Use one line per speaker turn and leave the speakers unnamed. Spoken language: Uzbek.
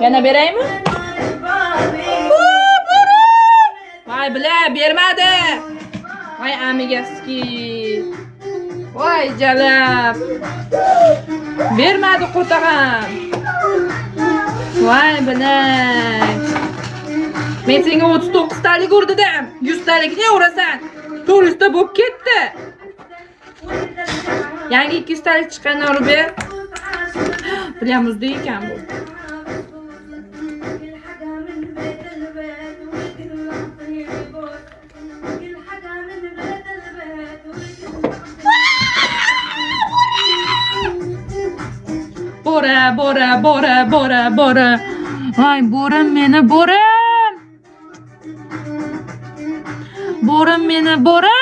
Yana beraymi? Voy bila, bermadi. Voy amigaski. Voy jalab. Bermadi qo'tag'am. Voy bila. Men senga 39 talik urdim. 100 talikni urasan. 400 ta bo'lib ketdi. Yangi 200 talik chiqqanini urib ber. Bilam muzda ekan bu. Bora. Voy, bo'rim meni, bo'rim. Bo'rim meni, bo'rim.